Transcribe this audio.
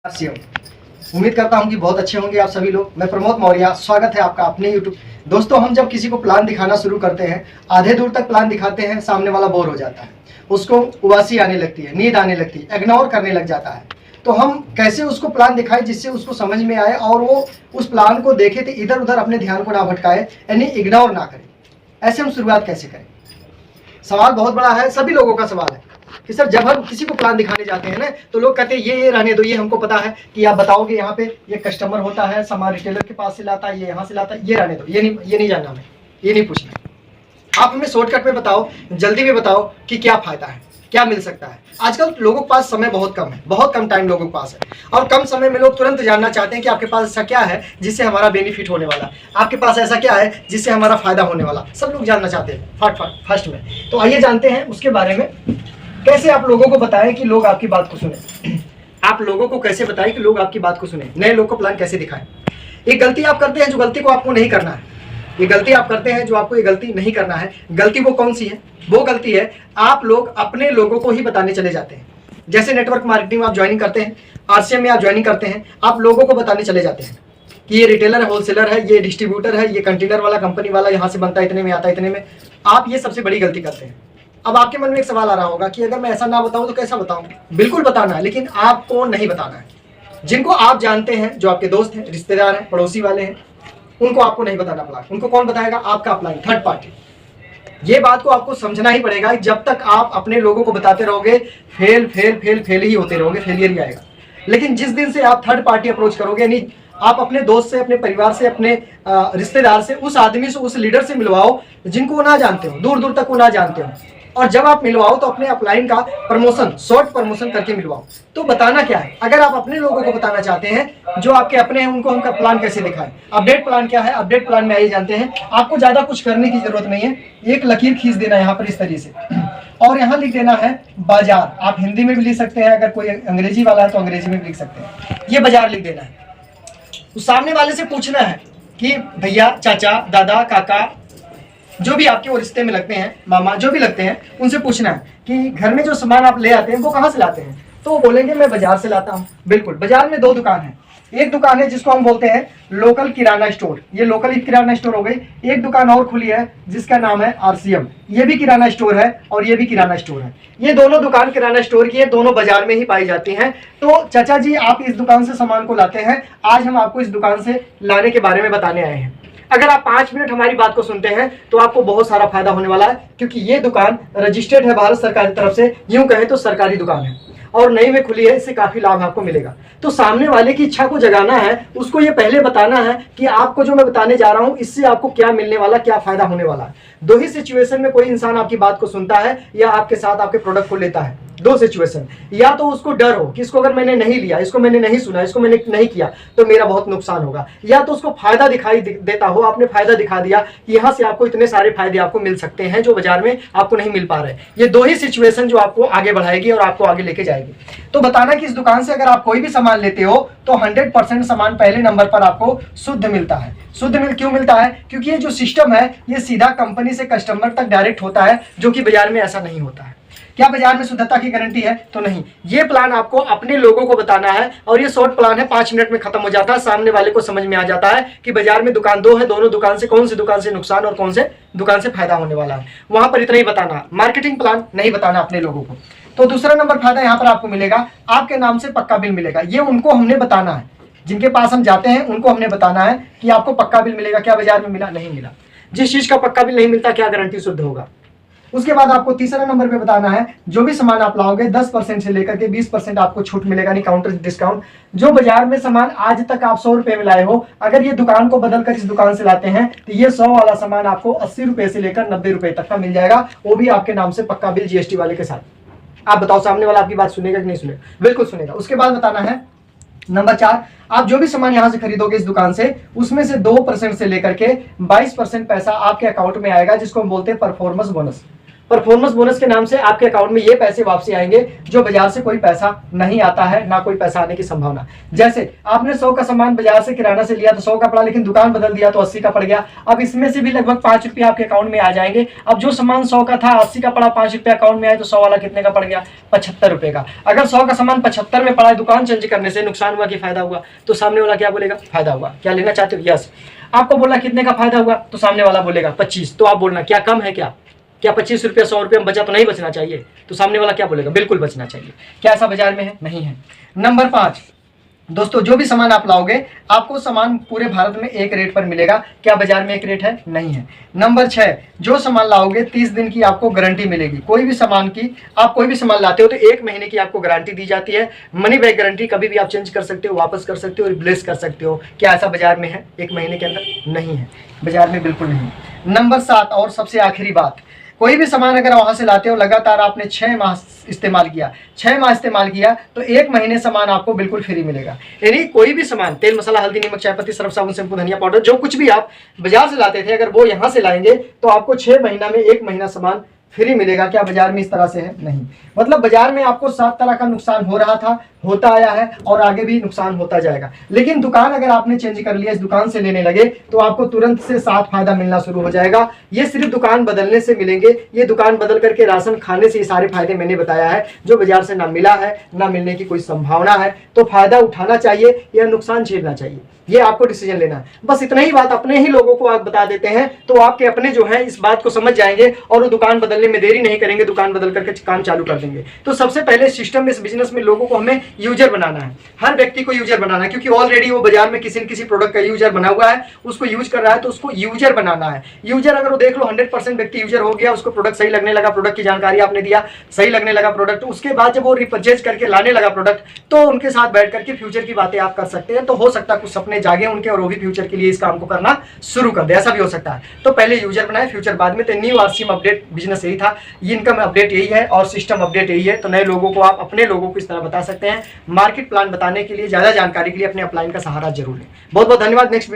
उम्मीद करता हूं कि बहुत अच्छे होंगे आप सभी लोग। मैं प्रमोद मौर्य, स्वागत है आपका अपने यूट्यूब। दोस्तों, हम जब किसी को प्लान दिखाना शुरू करते हैं, आधे दूर तक प्लान दिखाते हैं, सामने वाला बोर हो जाता है, उसको उबासी आने लगती है, नींद आने लगती है, इग्नोर करने लग जाता है। तो हम कैसे उसको प्लान दिखाएं जिससे उसको समझ में आए और वो उस प्लान को देखे तो इधर उधर अपने ध्यान को ना भटकाए, यानी इग्नोर ना करे। ऐसे हम शुरुआत कैसे करें? सवाल बहुत बड़ा है, सभी लोगों का सवाल है कि सर जब हम किसी को प्लान दिखाने जाते हैं ना, तो लोग कहते हैं ये रहने दो, ये हमको पता है कि आप बताओगे यहाँ पे ये कस्टमर होता है, सामान रिटेलर के पास से लाता है, ये यहाँ से लाता है, ये रहने दो, ये नहीं जानना, हमें ये नहीं पूछना। आप हमें शॉर्टकट में बताओ, जल्दी में बताओ कि क्या फायदा है, क्या मिल सकता है। आजकल लोगों के पास समय बहुत कम है, बहुत कम टाइम लोगों के पास है, और कम समय में लोग तुरंत जानना चाहते हैं कि आपके पास ऐसा क्या है जिससे हमारा बेनिफिट होने वाला, आपके पास ऐसा क्या है जिससे हमारा फायदा होने वाला। सब लोग जानना चाहते हैं फर्स्ट में। तो आइए जानते हैं उसके बारे में, कैसे आप लोगों को बताएं कि लोग आपकी बात को सुने। आप लोगों को कैसे बताएं कि लोग आपकी बात को सुने, नए लोग को प्लान कैसे दिखाएं। एक गलती आप करते हैं जो गलती को आपको नहीं करना है, ये गलती आप करते हैं जो आपको ये गलती नहीं करना है। गलती वो कौन सी है? वो गलती है आप लोग अपने लोगों को ही बताने चले जाते हैं। जैसे नेटवर्क मार्केटिंग में आप ज्वाइनिंग करते हैं, आरसीएम में आप ज्वाइनिंग करते हैं, आप लोगों को बताने चले जाते हैं कि ये रिटेलर है, होलसेलर है, ये डिस्ट्रीब्यूटर है, ये कंटेनर वाला, कंपनी वाला, यहाँ से बनता है इतने में, आता है इतने में। आप ये सबसे बड़ी गलती करते हैं। अब आपके मन में एक सवाल आ रहा होगा कि अगर मैं ऐसा ना बताऊं तो कैसा बताऊं? बिल्कुल बताना है, लेकिन आपको नहीं बताना है। जिनको आप जानते हैं, जो आपके दोस्त हैं, रिश्तेदार हैं, पड़ोसी वाले हैं, उनको आपको नहीं बताना प्लान। उनको कौन बताएगा? आपका अपलाइन, थर्ड पार्टी। ये बात को आपको समझना ही पड़ेगा। जब तक आप अपने लोगों को बताते रहोगे, फेल ही होते रहोगे, फेलियर ही आएगा। लेकिन जिस दिन से आप थर्ड पार्टी अप्रोच करोगे, यानी आप अपने दोस्त से, अपने परिवार से, अपने रिश्तेदार से, उस आदमी से, उस लीडर से मिलवाओ जिनको वो ना जानते हो, दूर दूर तक वो ना जानते हो। और जब आप मिलवाओ तो अपने अपलाइन का प्रमोशन, शॉर्ट प्रमोशन करके मिलवाओ। तो बताना क्या है? अगर आप अपने लोगों को बताना चाहते हैं जो आपके अपने हैं, उनको उनका प्लान कैसे दिखाएं। अपडेट प्लान क्या है? अपडेट प्लान में आइए जानते हैं। आपको ज्यादा कुछ करने की जरूरत नहीं है, एक लकीर खींच देना है यहाँ पर इस तरीके से, और यहाँ लिख देना है बाजार। आप हिंदी में भी लिख सकते हैं, अगर कोई अंग्रेजी वाला है तो अंग्रेजी में भी लिख सकते हैं। ये बाजार लिख देना है। तो सामने वाले से पूछना है कि भैया, चाचा, दादा, काका, जो भी आपके वो रिश्ते में लगते हैं, मामा, जो भी लगते हैं, उनसे पूछना है कि घर में जो सामान आप ले आते हैं वो कहाँ से लाते हैं? तो वो बोलेंगे मैं बाजार से लाता हूँ। बिल्कुल, बाजार में दो दुकान है। एक दुकान है जिसको हम बोलते हैं लोकल किराना स्टोर, ये लोकल किराना स्टोर हो गई। एक दुकान और खुली है जिसका नाम है आरसीएम, ये भी किराना स्टोर है और ये भी किराना स्टोर है। ये दोनों दुकान किराना स्टोर की है, दोनों बाजार में ही पाई जाती हैं। तो चाचा जी, आप इस दुकान से सामान को लाते हैं, आज हम आपको इस दुकान से लाने के बारे में बताने आए हैं। अगर आप 5 मिनट हमारी बात को सुनते हैं तो आपको बहुत सारा फायदा होने वाला है, क्योंकि ये दुकान रजिस्टर्ड है भारत सरकार की तरफ से, यूं कहें तो सरकारी दुकान है और नई में खुली है, इससे काफी लाभ आपको मिलेगा। तो सामने वाले की इच्छा को जगाना है, उसको ये पहले बताना है कि आपको जो मैं बताने जा रहा हूं इससे आपको क्या मिलने वाला, क्या फायदा होने वाला है। दो ही सिचुएशन में कोई इंसान आपकी बात को सुनता है या आपके साथ आपके प्रोडक्ट को लेता है। दो सिचुएशन, या तो उसको डर हो कि इसको अगर मैंने नहीं लिया, इसको मैंने नहीं सुना, इसको मैंने नहीं किया तो मेरा बहुत नुकसान होगा, या तो उसको फायदा दिखाई देता हो, आपने फायदा दिखा दिया कि यहाँ से आपको इतने सारे फायदे आपको मिल सकते हैं जो बाजार में आपको नहीं मिल पा रहे। ये दो ही सिचुएशन जो आपको आगे बढ़ाएगी और आपको आगे लेके जाएगी। तो बताना कि इस दुकान से अगर आप कोई भी सामान लेते हो तो 100% सामान पहले नंबर पर आपको शुद्ध मिलता है। शुद्ध क्यों मिलता है? क्योंकि ये जो सिस्टम है ये सीधा कंपनी से कस्टमर तक डायरेक्ट होता है, जो कि बाजार में ऐसा नहीं होता है। क्या बाजार में शुद्धता की गारंटी है? तो नहीं। ये प्लान आपको अपने लोगों को बताना है और ये शॉर्ट प्लान है, 5 मिनट में खत्म हो जाता है। सामने वाले को समझ में आ जाता है कि बाजार में दुकान दो है, दोनों दुकान से कौन सी दुकान से नुकसान और कौन से दुकान से फायदा होने वाला है। वहां पर इतना ही बताना, मार्केटिंग प्लान नहीं बताना अपने लोगों को। तो दूसरा नंबर फायदा यहाँ पर आपको मिलेगा, आपके नाम से पक्का बिल मिलेगा। ये उनको हमने बताना है, जिनके पास हम जाते हैं उनको हमने बताना है कि आपको पक्का बिल मिलेगा। क्या बाजार में मिला? नहीं मिला। जिस चीज का पक्का बिल नहीं मिलता, क्या गारंटी शुद्ध होगा? उसके बाद आपको तीसरा नंबर पे बताना है, जो भी सामान आप लाओगे 10% से लेकर के 20% आपको छूट मिलेगा, नहीं काउंटर डिस्काउंट। जो बाजार में सामान आज तक आप 100 रुपए में लाए हो, अगर ये दुकान को बदलकर इस दुकान से लाते हैं तो ये 100 वाला सामान आपको 80 रुपए से लेकर 90 रुपए तक का मिल जाएगा, वो भी आपके नाम से पक्का बिल जीएसटी वाले के साथ। आप बताओ सामने वाला आपकी बात सुनेगा कि नहीं सुनेगा? बिल्कुल सुनेगा। उसके बाद बताना है नंबर 4, आप जो भी सामान यहां से खरीदोगे इस दुकान से, उसमें से 2% से लेकर के 22% पैसा आपके अकाउंट में आएगा, जिसको हम बोलते हैं परफॉर्मेंस बोनस। परफॉर्मेंस बोनस के नाम से आपके अकाउंट में ये पैसे वापसी आएंगे जो बाजार से कोई पैसा नहीं आता है, ना कोई पैसा आने की संभावना। जैसे आपने 100 का सामान बाजार से किराना से लिया तो 100 का पड़ा, लेकिन दुकान बदल दिया तो 80 का पड़ गया। अब इसमें से भी लगभग 5 रुपया आपके अकाउंट में आ जाएंगे। अब जो सामान 100 का था 80 का पड़ा, 5 रुपया अकाउंट में आए तो 100 वाला कितने का पड़ गया? 75 रुपए का। अगर 100 का सामान 75 में पड़ा है, दुकान चेंज करने से नुकसान हुआ कि फायदा हुआ? तो सामने वाला क्या बोलेगा? फायदा हुआ। क्या लेना चाहते हो? यस। आपको बोला कितने का फायदा हुआ, तो सामने वाला बोलेगा 25। तो आप बोलना क्या कम है? क्या 25 रुपया 100 रुपये में बचा तो नहीं बचना चाहिए? तो सामने वाला क्या बोलेगा? बिल्कुल बचना चाहिए। क्या ऐसा बाजार में है? नहीं है। नंबर 5, दोस्तों जो भी सामान आप लाओगे आपको सामान पूरे भारत में एक रेट पर मिलेगा। क्या बाजार में एक रेट है? नहीं है। नंबर 6, जो सामान लाओगे 30 दिन की आपको गारंटी मिलेगी। कोई भी सामान की, आप कोई भी सामान लाते हो तो 1 महीने की आपको गारंटी दी जाती है। मनी बैक गारंटी, कभी भी आप चेंज कर सकते हो, वापस कर सकते हो, रिप्लेस कर सकते हो। क्या ऐसा बाजार में है 1 महीने के अंदर? नहीं है, बाजार में बिल्कुल नहीं। नंबर 7 और सबसे आखिरी बात, कोई भी सामान अगर वहां से लाते हो, लगातार आपने 6 माह इस्तेमाल किया, 6 माह इस्तेमाल किया तो 1 महीने सामान आपको बिल्कुल फ्री मिलेगा। यानी कोई भी सामान, तेल, मसाला, हल्दी, नमक, चाय पत्ती, सर्फ, साबुन, शैम्पू, धनिया पाउडर, जो कुछ भी आप बाजार से लाते थे, अगर वो यहाँ से लाएंगे तो आपको 6 महीना में 1 महीना सामान फ्री मिलेगा। क्या बाजार में इस तरह से है? नहीं। मतलब बाजार में आपको 7 तरह का नुकसान हो रहा था, होता आया है और आगे भी नुकसान होता जाएगा। लेकिन दुकान अगर आपने चेंज कर लिया, इस दुकान से लेने लगे तो आपको तुरंत से 7 फायदा मिलना शुरू हो जाएगा। ये सिर्फ दुकान बदलने से मिलेंगे। ये दुकान बदल करके राशन खाने से ये सारे फायदे मैंने बताया है, जो बाजार से ना मिला है, ना मिलने की कोई संभावना है। तो फायदा उठाना चाहिए या नुकसान झेलना चाहिए, ये आपको डिसीजन लेना है। बस इतना ही बात अपने ही लोगों को आप बता देते हैं तो आपके अपने जो है इस बात को समझ जाएंगे और वो दुकान बदलने में देरी नहीं करेंगे, दुकान बदल करके काम चालू कर देंगे। तो सबसे पहले सिस्टम में, इस बिजनेस में लोगों को हमें यूजर बनाना है। हर व्यक्ति को यूजर बनाना है, क्योंकि ऑलरेडी वो बाजार में किसी न किसी प्रोडक्ट का यूजर बना हुआ है, उसको यूज कर रहा है, तो उसको यूजर बनाना है। यूजर अगर वो देख लो 100% व्यक्ति यूजर हो गया, उसको प्रोडक्ट सही लगने लगा, प्रोडक्ट की जानकारी आपने दिया, सही लगने लगा प्रोडक्ट, उसके बाद जब वो रिपर्चेज करके लाने लगा प्रोडक्ट, तो उनके साथ बैठ करके फ्यूचर की बातें आप कर सकते हैं। तो हो सकता है कुछ सपने जागे उनके और वो भी फ्यूचर के लिए इस काम को करना शुरू कर दे, ऐसा भी हो सकता है। तो पहले यूजर बनाए, फ्यूचर बाद में। तो न्यू आरसीएम अपडेट बिजनेस यही था, इनकम अपडेट यही है और सिस्टम अपडेट यही है। तो नए लोगों को आप अपने लोगों को इस तरह बता सकते हैं। मार्केट प्लान बताने के लिए, ज्यादा जानकारी के लिए अपने अपलाइन का सहारा जरूर लें। बहुत बहुत धन्यवाद। Next video